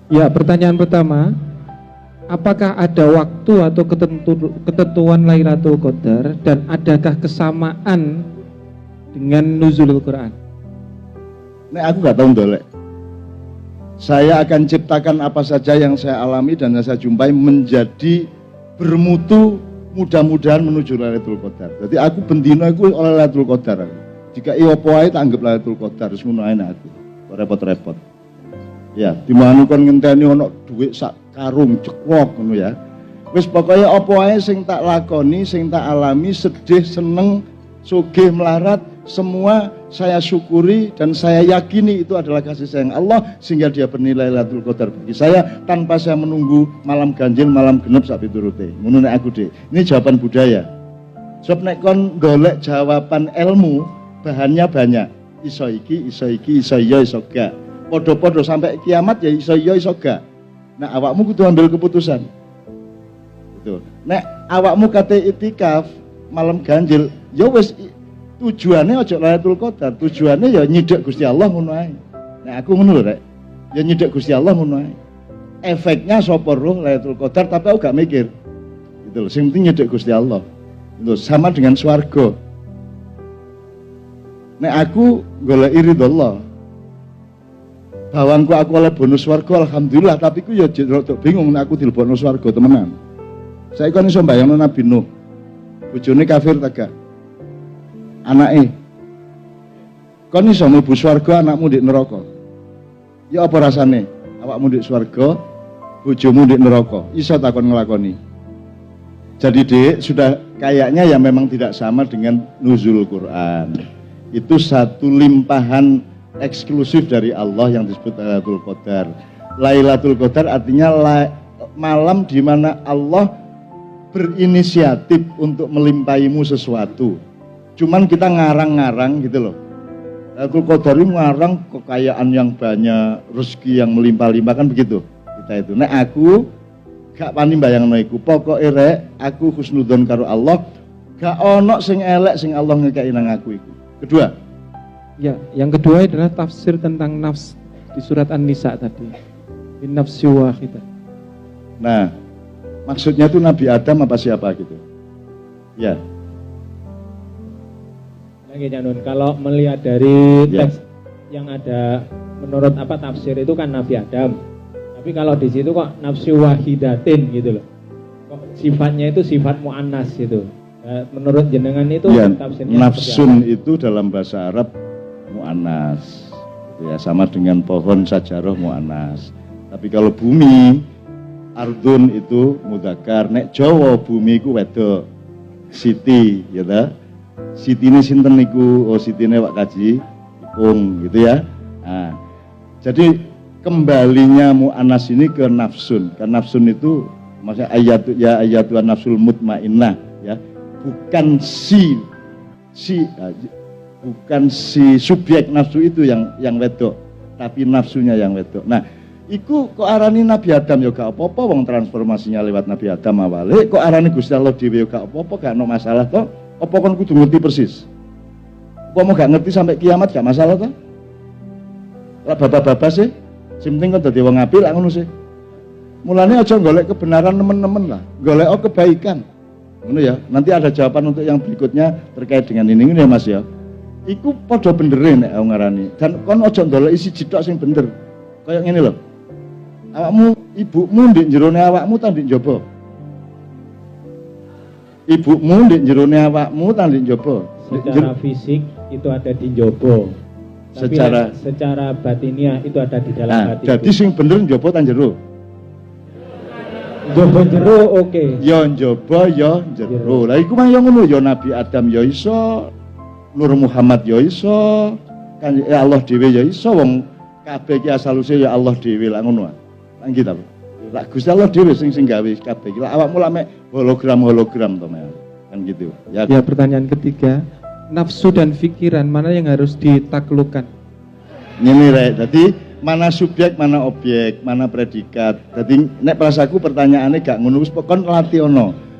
Ya, pertanyaan pertama, apakah ada waktu atau ketentuan Lailatul Qadar dan adakah kesamaan dengan nuzulul Quran? Nek aku nggak tahu ndolek. Saya akan ciptakan apa saja yang saya alami dan yang saya jumpai menjadi bermutu, mudah-mudahan menuju Lailatul Qadar. Jadi aku bendino aku oleh Lailatul Qadar. Jika opo ae tak anggap Lailatul Qadar, wis ngono ae aku. Repot-repot. Ya, dimana kon ngenteni ono dhuwit sak karung ceklok ngono ya. Wis pokoke apa ae sing tak lakoni, sing tak alami, sedih, seneng, sugih, melarat, semua saya syukuri dan saya yakini itu adalah kasih sayang Allah sehingga dia bernilai Lailatul Qadar bagi saya tanpa saya menunggu malam ganjil, malam genep sak piturute. Ngono nek aku, Dik. Ini jawaban budaya. Sebab nek kon golek jawaban ilmu, bahannya banyak. Iso iki, iso iki, iso iya, iso gak. Podo-podo sampai kiamat ya iso iya, iso gak. Nah, awakmu kudu ambil keputusan. Gitu. Nek awakmu kate itikaf malam ganjil, ya wis tujuannya ojo Lailatul Qadar, tujuannya ya nyidek Gusti Allah ngono ae. Nek aku ngono lho, Rek. Ya nyidek Gusti Allah ngono ae. Efeknya sapa roh Lailatul Qadar tapi aku gak mikir. Gitu loh, sing penting nyidek Gusti Allah. Itu sama dengan swarga. Nek aku golek ridho Allah. Bawangku aku oleh bonus swarga alhamdulillah, tapi ku ya rada bingung nek aku dilebokno swarga temenan. Saya kan iso mbayangno Nabi Nuh. Bojone kafir ta gak? Anake. Kon iso mlebu swarga anakmu di neraka. Ya apa rasane? Awakmu di swarga, bojomu di neraka. Iso ta kon nglakoni? Jadi Dik, sudah kayaknya ya memang tidak sama dengan nuzul Quran. Itu satu limpahan eksklusif dari Allah yang disebut Lailatul Qadar. Lailatul Qadar artinya malam di mana Allah berinisiatif untuk melimpahimu sesuatu. Cuman kita ngarang-ngarang gitu loh. Lailatul Qadar itu ngarang kekayaan yang banyak, rezeki yang melimpah-limpah kan begitu. Kita itu. Nah aku gak pani mbayangno iku. Pokoke rek aku husnudzon karo Allah, gak ono sing elek sing Allah ngekeki nang aku iku. Kedua, ya, yang kedua adalah tafsir tentang nafs di surat An-Nisa tadi. Bin nafsi wahidah. Nah, maksudnya itu Nabi Adam apa siapa gitu? Ya. Lagi Janun, kalau melihat dari teks yang ada menurut apa tafsir itu kan Nabi Adam. Tapi kalau di situ kok nafsi wahidatin gitu loh. Kok sifatnya itu sifat mu'annas gitu. Menurut jenengan itu ya, tafsirnya nafsun itu dalam bahasa Arab mu'annas ya, sama dengan pohon sajarah mu'annas. Tapi kalau bumi ardun itu mudzakkar. Nek Jawa bumi ku wedok siti ya ta. Sitine sinten niku? Oh sitine Pak Kaji Ipung gitu ya. Nah, jadi kembalinya mu'annas ini ke nafsun. Karena nafsun itu maksudnya ayatu nafsul mutmainnah ya. Bukan bukan si subjek nafsu itu yang wedok, tapi nafsunya yang wedok. Nah, iku kok arani Nabi Adam ya gak apa-apa, wong transformasinya lewat Nabi Adam awale. Kok arani Gusti Allah dhewe ya gak apa-apa, gak ono masalah toh. Apa kon kudu ngerti persis? Apa mau gak ngerti sampai kiamat gak masalah toh? Lah bapak-bapak sih, sing penting kon dadi wong apik lak ngono sih. Mulane aja golek kebenaran temen-temen lah, golek kebaikan. Ngono ya, nanti ada jawaban untuk yang berikutnya terkait dengan ini ya Mas ya. Iku padha bendere nek aku ngarani. Dan kon aja ndoleki siji tok sing bener. Kayak ngene lho. Awakmu, ibumu ndek jerone awakmu ta ndek njaba? Ibumu ndek jerone awakmu ta ndek njaba? Secara fisik itu ada di njaba. Secara batiniah itu ada di dalam hati. Jadi sing bener njaba ta jero? Njaba jero oke. Ya njaba ya jero. Lah iku mah ya ngono ya Nabi Adam ya iso, Nur Muhammad ya iso, kan ya Allah dhewe ya iso, wong kabeh iki asal usule ya Allah dhewe lah ngono. Lah gitu. Lah Gusti Allah dhewe sing gawe kabeh iki. Lah awakmu lak mek hologram to kan gitu. Ya, pertanyaan ketiga, nafsu dan pikiran mana yang harus ditaklukkan? Ngene rek, dadi mana subjek, mana objek, mana predikat. Dadi nek prasaku pertanyaannya gak ngono wis pokon latih ono.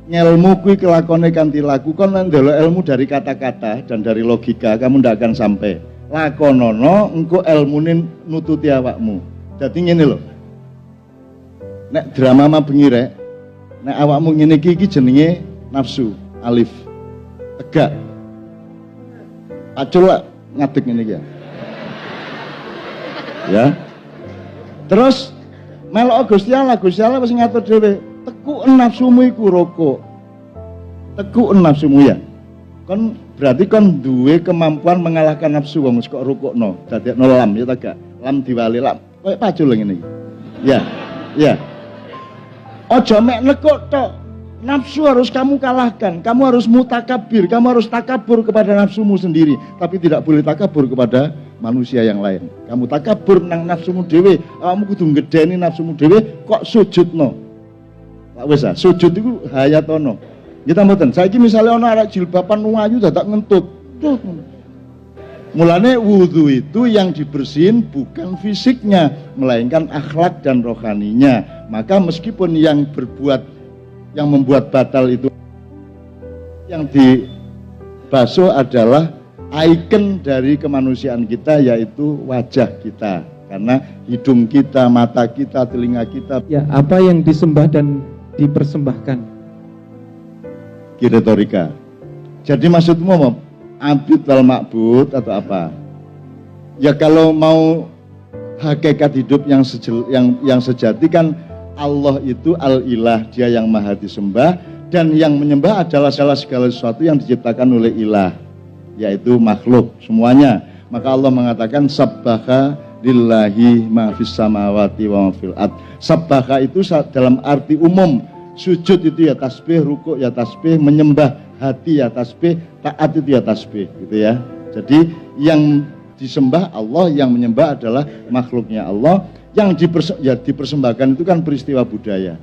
Ngelmu kuwi kelakone kanthi laku, kon ndelok ilmu dari kata-kata dan dari logika kamu ndak akan sampai. Lakonono engko ilmune nututi awakmu. Dadi ngene lho. Nek drama mah bengi rek, nek awakmu ngene iki jenenge nafsu, alif. Tegak. Pacul lah ngadeg ngene iki ya. Ya. Terus melok Gusti Allah wis ngatur dhewe. Tekuk nafsumu iku rokok. Tekuk nafsumu ya. Kon berarti kon duwe kemampuan mengalahkan nafsu wong kok rukukno. Dadekno lam ya ta gak? Lam diwali lam. Kayak pacul ngene iki. Ya. Ya. Ojo mek nekuk tok. Nafsu harus kamu kalahkan. Kamu harus mutakabir, kamu harus takabur kepada nafsumu sendiri, tapi tidak boleh takabur kepada manusia yang lain. Kamu takabur nang nafsumu dhewe, kamu kudu ngedeni nafsumu dhewe kok sujudno. Pak wis ah, sujud iku hayatono. Kita mboten. Saiki misale ana arek jilbaban ayu dadak ngentut. Mulane wudu itu yang dibersihin bukan fisiknya, melainkan akhlak dan rohaninya. Maka meskipun yang membuat batal itu yang dibasuh adalah ikon dari kemanusiaan kita, yaitu wajah kita. Karena hidung kita, mata kita, telinga kita. Ya, apa yang disembah dan dipersembahkan? Retorika. Jadi maksudmu apa? Abid wal ma'bud atau apa? Ya kalau mau hakikat hidup yang sejati kan Allah itu al-ilah, dia yang maha disembah, dan yang menyembah adalah segala sesuatu yang diciptakan oleh ilah, yaitu makhluk semuanya. Maka Allah mengatakan sabbaha lillahi ma fis samawati wa ma fil ard. Sabbaha itu dalam arti umum, sujud itu ya tasbih, rukuk ya tasbih, menyembah hati ya tasbih, taat itu ya tasbih, gitu ya. Jadi yang disembah Allah, yang menyembah adalah makhluknya Allah. Yang dipersembahkan itu kan peristiwa budaya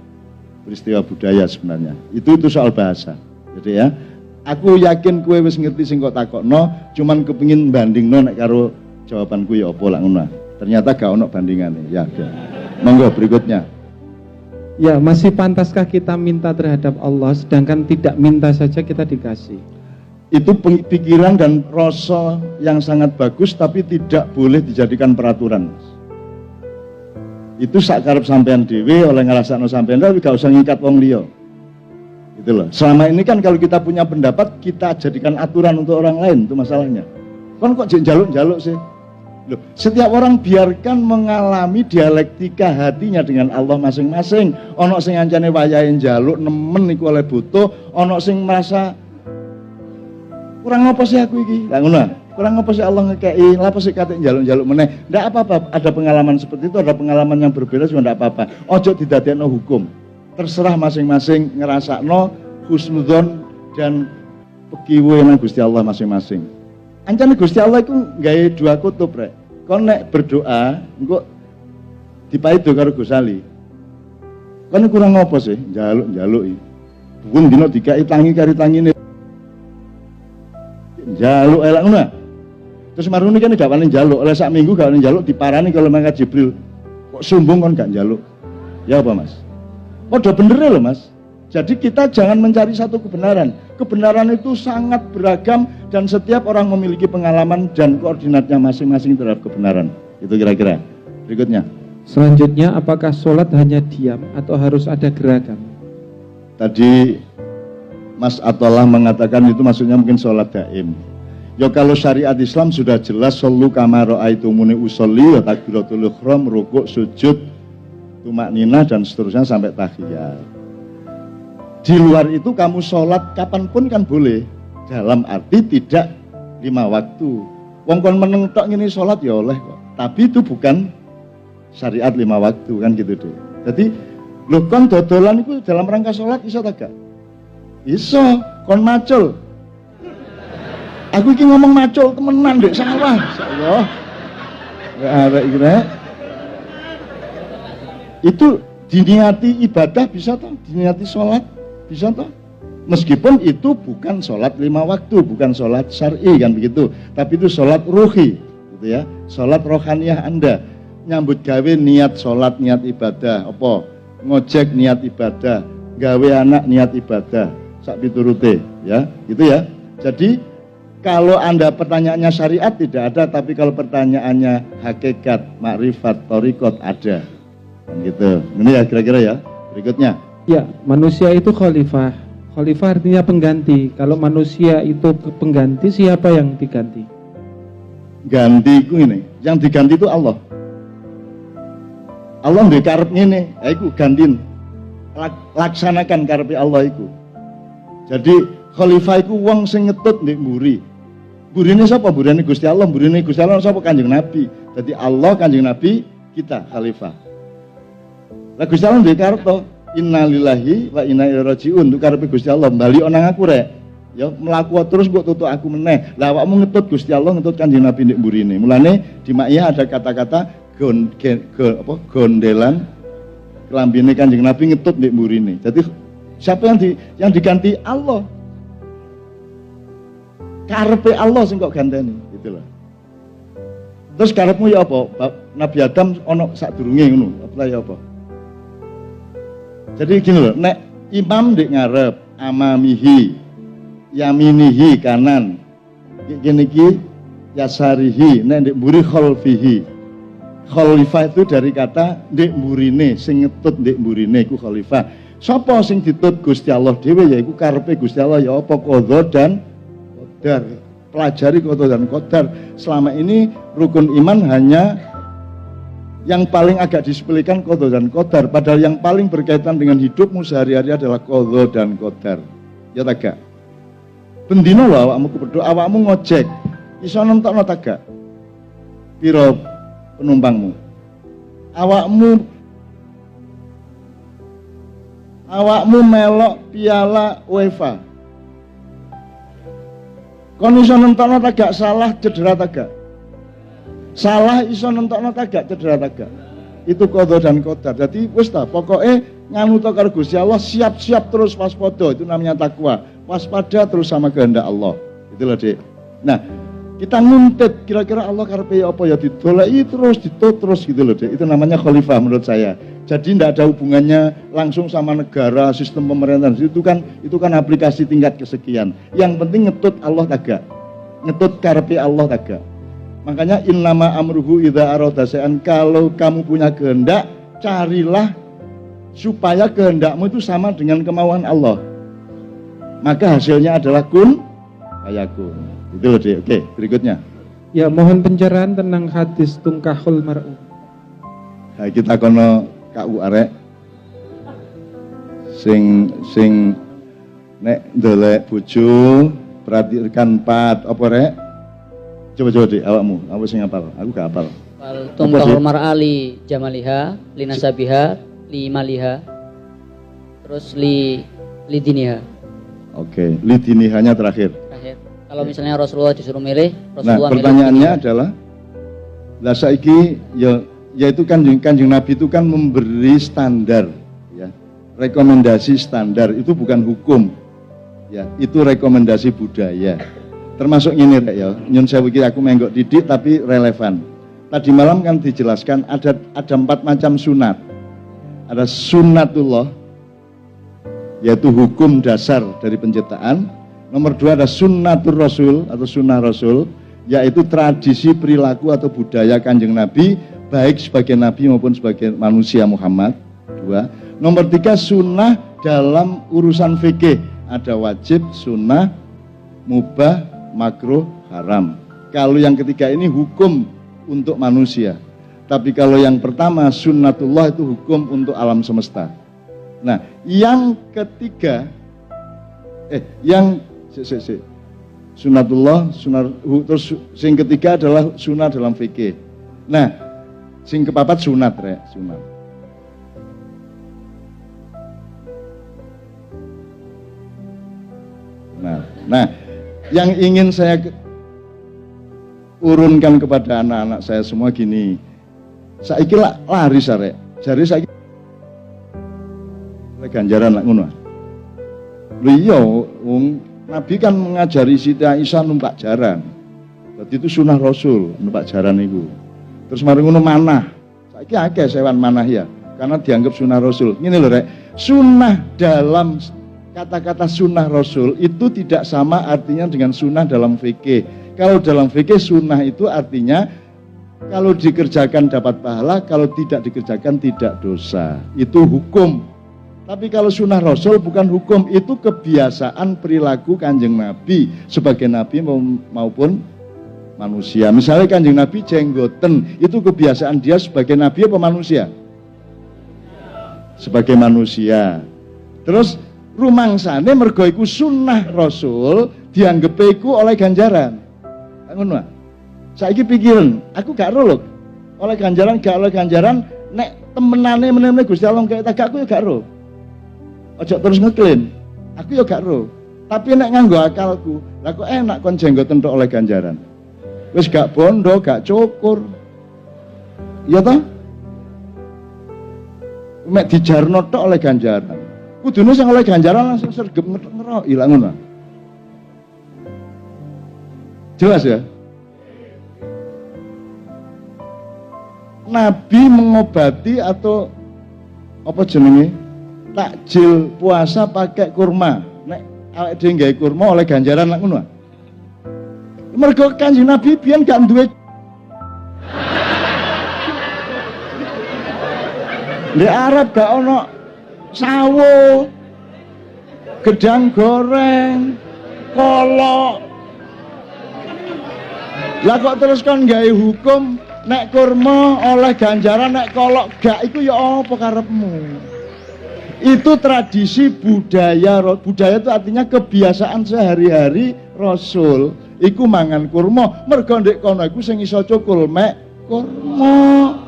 sebenarnya. Itu soal bahasa. Jadi ya, aku yakin kue wis ngerti sing kok takokno, cuman kepengin bandingno nek karo jawabanku ya apa lak ngono. Ternyata gak ono bandingane. Ya, ya. Monggo berikutnya. Ya, masih pantaskah kita minta terhadap Allah sedangkan tidak minta saja kita dikasih? Itu pikiran dan rasa yang sangat bagus, tapi tidak boleh dijadikan peraturan. Itu sak karep sampean dhewe oleh ngrasakno sampean, tapi gak usah ngikat wong liya. Gitu loh. Selama ini kan kalau kita punya pendapat, kita jadikan aturan untuk orang lain, itu masalahnya. Kon kok njaluk-njaluk sih? Loh, setiap orang biarkan mengalami dialektika hatinya dengan Allah masing-masing. Ono sing ancane wayahe njaluk nemen iku oleh butuh, ono sing merasa kurang apa sih aku iki? Lah ngono. Kurang apa sih Allah ngekei, lapa sih kate njaluk-njaluk meneh. Ndak apa-apa, ada pengalaman seperti itu, ada pengalaman yang berbeda juga ndak apa-apa. Ojo didadekno hukum. Terserah masing-masing ngerasakno husnudzon dan pekiwe nang Gusti Allah masing-masing. Ancane Gusti Allah iku gawe dua kutub rek. Kon nek berdoa engko dipaido karo Gus Ali. Kon kurang apa sih njaluk-njaluk iki. Bukan dina dikai tangi kari tangine. Njaluk elak ngono. Terus marune kan gak wani njaluk, oleh sak minggu gak wani njaluk diparani kalau malaikat Jibril. Kok sombong kon gak njaluk? Ya apa Mas? Padha bener loh Mas. Jadi kita jangan mencari satu kebenaran. Kebenaran itu sangat beragam dan setiap orang memiliki pengalaman dan koordinatnya masing-masing terhadap kebenaran. Itu kira-kira. Berikutnya. Selanjutnya, apakah sholat hanya diam atau harus ada gerakan? Tadi Mas Atollah mengatakan itu maksudnya mungkin sholat daim. Ya kalau syariat Islam sudah jelas, shollu kama ra'aitumuni usolli, ya takbiratul ihram, rukuk, sujud, tumakninah dan seterusnya sampai tahiyat. Di luar itu kamu sholat kapanpun kan boleh, dalam arti tidak 5 waktu. Wong kon meneng tok ngene sholat ya oleh kok. Tapi itu bukan syariat 5 waktu kan gitu deh. Jadi lho kon dodolan itu dalam rangka sholat iso ta gak? Iso, kon macul. Aku iki ngomong macul temenan ndek sawah. Insyaallah. Arek iki itu diniati ibadah bisa toh, diniati sholat bisa toh. Meskipun itu bukan sholat 5 waktu, bukan sholat syar'i kan begitu, tapi itu sholat ruhi, gitu ya, sholat rohaniah Anda. Nyambut gawe niat sholat, niat ibadah, apa? Ngojek niat ibadah, gawe anak niat ibadah, sak piturute, ya, gitu ya. Jadi Kalau Anda pertanyaannya syariat tidak ada, tapi kalau pertanyaannya hakikat, makrifat, thariqat ada. Kan gitu. Ini ya kira-kira ya. Berikutnya. Ya, manusia itu khalifah. Khalifah artinya pengganti. Kalau manusia itu pengganti, siapa yang diganti? Ganti itu ini. Yang diganti itu Allah. Allah ndek karep ngene, ya iku gantiin. Laksanakan karepe Allah iku. Jadi khalifah iku wong sing ngetut ndek mburi. Burine sapa? Burine Gusti Allah, burine Gusti Allah sapa? Kanjeng Nabi. Jadi Allah, Kanjeng Nabi, kita khalifah. Lah Gusti Allah ndek karep to, innalillahi wa inna ilaihi rajiun. Itu karepe Gusti Allah, bali nang aku rek. Ya mlaku terus mbok tutuk aku meneh. Lah awakmu ngetut Gusti Allah, ngetut Kanjeng Nabi ndek burine. Mulane di Ma'iyyah ada kata-kata gondelan kelambine Kanjeng Nabi ngetut ndek burine. Jadi siapa yang diganti? Allah. Karepe Allah sing kok ganteni, gitu loh. Terus karepmu ya apa? Nabi Adam ono sadurunge ngono, apa ya apa? Jadi gini loh, nek imam ndek ngarep, amamihi, yaminihi kanan. Gini iki yasarihi, nek ndek mburi khalfihi. Khalifah itu dari kata ndek mburine, sing ngetut ndek mburine iku khalifah. Sapa sing ditut Gusti Allah dhewe ya iku karepe Gusti Allah ya apa qadha dan qadar. Pelajari qadha dan qadar. Selama ini rukun iman hanya yang paling agak disepelekan qadha dan qadar, padahal yang paling berkaitan dengan hidupmu sehari-hari adalah qadha dan qadar. Ya tak gak? Bendino lho awakmu berdoa, awakmu ngojek. Iso nentokno tak gak? Piro penumpangmu? Awakmu melok piala UEFA. Kon iso nentokno tak gak salah cedera tak gak? Salah iso nentokno tak gak cedera tak gak? Itu qadha dan qadar. Jadi wis ta, pokoke nganu to karo Gusti Allah, siap-siap terus waspada, itu namanya takwa. Waspada terus sama kehendak Allah. Itu loh, Dik. Nah, kita nguntit kira-kira Allah karepe apa ya didoleki terus ditut terus gitu loh, Dik. Itu namanya khalifah menurut saya. Jadi tidak ada hubungannya langsung sama negara, sistem pemerintahan. Itu kan aplikasi tingkat kesekian. Yang penting ngetut Allah tagak. Ngetut karepe Allah tagak. Makanya innama amruhu idza arada shay'an, kalau kamu punya kehendak, carilah supaya kehendakmu itu sama dengan kemauan Allah. Maka hasilnya adalah kun fayakun. Itu loh, Dik. Oke, berikutnya. Ya, mohon pencerahan tentang hadis tungkahul mar'u. Nah, kita kono KU arek sing nek ndelek bojo perhatikan pat apa rek? Coba Dik, awakmu, apa sing hafal? Aku gak hafal. Tungkahul mar'ali jamaliha, linasabiha, li maliha. Terus li diniha. Oke, li dinihanya terakhir. Kalau misalnya Rasulullah disuruh milih, Nah, Rasulullah pertanyaannya adalah, lah saiki yaitu Kanjeng Nabi itu kan memberi standar, ya, rekomendasi standar, itu bukan hukum, ya, itu rekomendasi budaya. Termasuk ini ya, nyun sewu iki aku menggok didik tapi relevan. Tadi malam kan dijelaskan ada 4 macam sunat. Ada sunnatullah, yaitu hukum dasar dari penciptaan. Nomor 2 ada sunnatur rasul atau sunnah rasul, yaitu tradisi perilaku atau budaya Kanjeng Nabi, baik sebagai Nabi maupun sebagai manusia Muhammad. 2. Nomor 3 sunnah dalam urusan fikih, ada wajib, sunnah, mubah, makruh, haram. Kalau yang ketiga ini hukum untuk manusia. Tapi kalau yang pertama sunnatullah itu hukum untuk alam semesta. Nah, yang ketiga sunnatullah, terus sing ketiga adalah sunnah dalam fikih. Nah, sing kepapat sunat rek, sunat. Nah, yang ingin saya urunkan kepada anak-anak saya semua gini. Saiki lari sarek. Jare saiki ganjaran lak ngono. Lho iya, Nabi kan mengajari Siti Aisyah numpak jaran. Jadi itu sunnah Rasul, numpak jaran itu. Terus mari ngono manah. Saiki akeh sewan manah ya, karena dianggap sunnah Rasul. Ngene lho rek, sunnah dalam kata-kata sunnah Rasul itu tidak sama artinya dengan sunnah dalam fikih. Kalau dalam fikih sunnah itu artinya kalau dikerjakan dapat pahala, kalau tidak dikerjakan tidak dosa. Itu hukum. Tapi kalau sunnah Rasul bukan hukum, itu kebiasaan perilaku Kanjeng Nabi sebagai Nabi maupun manusia. Misalnya Kanjeng Nabi jenggoten, itu kebiasaan dia sebagai Nabi apa manusia? Sebagai manusia. Terus rumangsane mergo iku sunnah Rasul dianggep iku oleh ganjaran. Ngono. Saiki pikiran, aku gak ro lho. Oleh ganjaran gak oleh ganjaran, nek temenane menene Gusti Allah kaya tak aku ya gak ro. Ojo terus ngeklaim. Aku ya gak ro. Tapi nek nganggo akalku, lah kok enak kon jenggoten tok oleh ganjaran. Wis gak bondo, gak cukur. Iya toh? Mek dijarno tok oleh ganjaran. Kudune sing oleh ganjaran langsung sergep ngerok ilang ngono. Jelas ya? Nabi mengobati atau apa jenenge? Takjil puasa pakai kurma. Nek awake dhewe gawe kurma oleh ganjaran lak ngono. Mergo Kanjeng Nabi biyen gak duwe. Di Arab gak ono sawo, gedang goreng, kolok. Lah kok terus kon gawe hukum nek kurma oleh ganjaran, nek kolok gak, iku ya apa karepmu? Itu tradisi budaya. Budaya itu artinya kebiasaan sehari-hari Rasul. Iku mangan kurma, mergo ndek kono iku sing iso cukul mek kurma.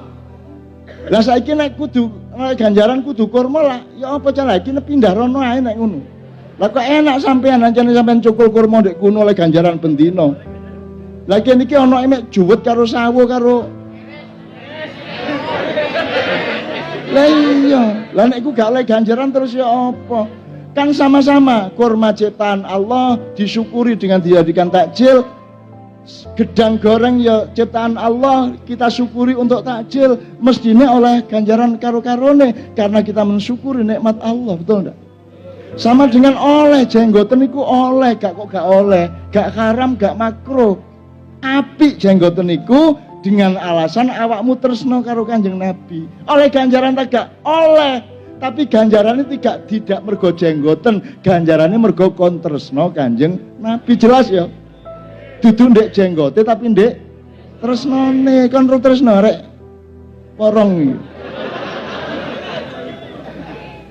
Lah saiki nek kudu ganjaran kudu kurma lah, ya apa cara iki pindah rono ae nek ngono. Lah kok enak sampean ancane sampean cukul kurma ndek kuno oleh ganjaran bendino. Lah kene iki ana emek juwet karo sawo karo. Lah iya, lah nek iku gak oleh ganjaran terus ya apa? Kan sama-sama kurma ciptaan Allah disyukuri dengan dijadikan takjil. Gedang goreng ya ciptaan Allah, kita syukuri untuk takjil, mestinya oleh ganjaran karo-karone karena kita mensyukuri nikmat Allah, betul enggak? Sama dengan oleh jenggoten iku oleh, gak kok gak oleh, gak haram, gak makruh. Apik jenggoten iku dengan alasan awakmu tresno karo Kanjeng Nabi. Oleh ganjaran tak gak oleh, tapi ganjarannya tidak mergo jenggoten, ganjarannya mergo kon tresno Kanjeng Nabi. Jelas ya? Dudu ndek jenggote tapi ndek tresnane, kon ro tresno rek porong.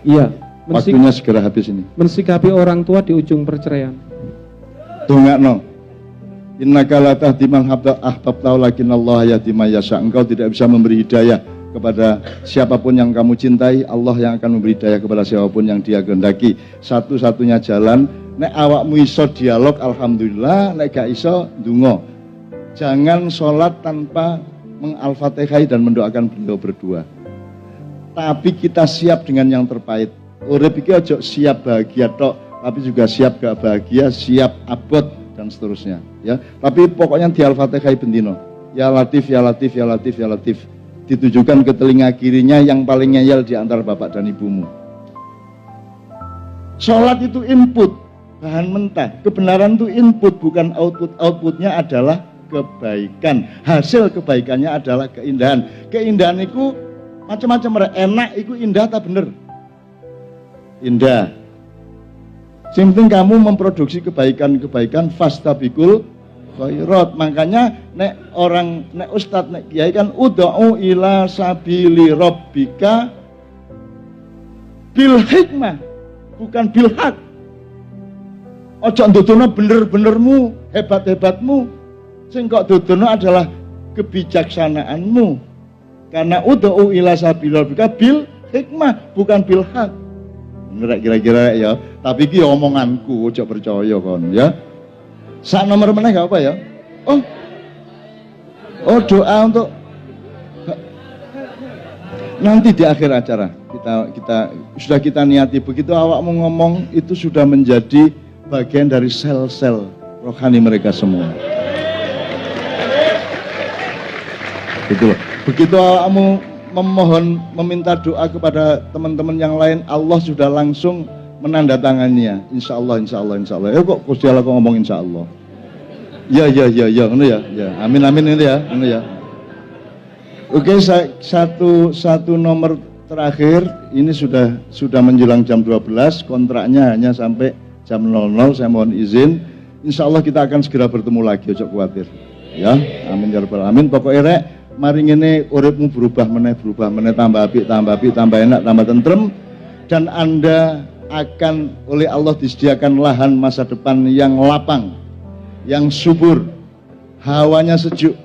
Iya, waktunya segera habis ini. Mensikapi orang tua di ujung perceraian. Dongakno. Innaka la tahdi man ahbabta walakinnallaha yahdi man yasha. Engkau tidak bisa memberi hidayah kepada siapapun yang kamu cintai, Allah yang akan memberi hidayah kepada siapapun yang Dia kehendaki. Satu-satunya jalan, nek awakmu iso dialog alhamdulillah, nek gak iso ndonga. Jangan sholat tanpa mengal-fatihai dan mendoakan beliau berdua. Tapi kita siap dengan yang terpahit. Urip iki aja siap bahagia tok, tapi juga siap gak bahagia, siap abot dan seterusnya, ya. Tapi pokoknya di al-fatihai bendino. Ya Latif, ya Latif, ya Latif, ya Latif. Ditujukan ke telinga kirinya yang paling ngeyel di antara bapak dan ibumu. Sholat itu input, bahan mentah. Kebenaran itu input, bukan output. Outputnya adalah kebaikan. Hasil kebaikannya adalah keindahan. Keindahan itu macam-macam. Enak itu indah tak bener? Indah. Yang penting kamu memproduksi kebaikan-kebaikan, fastabikul khairat. Makanya nek ustadz, nek kiai kan ud'u ila sabili rabbika bil hikmah, bukan bil haq. Ojo ndudono bener-benermu, hebat-hebatmu. Sing kok dudono adalah kebijaksanaanmu. Karena ud'u ila sabili rabbika bil hikmah, bukan bil haq. Bener kira-kira ya. Tapi iki omonganku, ojo percaya kon ya. Sak nomor meneh gak apa ya? Oh doa untuk nanti di akhir acara kita niati. Begitu awakmu ngomong itu sudah menjadi bagian dari sel-sel rohani mereka semua. Begitu awakmu memohon, meminta doa kepada teman-teman yang lain, Allah sudah langsung menandatanganinya. Insya Allah. Kok Gusti Allah kok ngomong insya Allah? Ya, ngono ya. Amin ini ya, ngono ya. Oke, satu nomor terakhir, ini sudah menjelang jam 12, kontraknya hanya sampai jam 00, saya mohon izin. Insya Allah kita akan segera bertemu lagi, ojo khawatir. Ya, amin ya rabbal alamin. Pokoknya rek, mari ngene uripmu berubah meneh, tambah apik, tambah enak, tambah tentrem, dan Anda akan oleh Allah disediakan lahan masa depan yang lapang, yang subur, hawanya sejuk,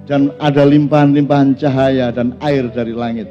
dan ada limpahan-limpahan cahaya dan air dari langit.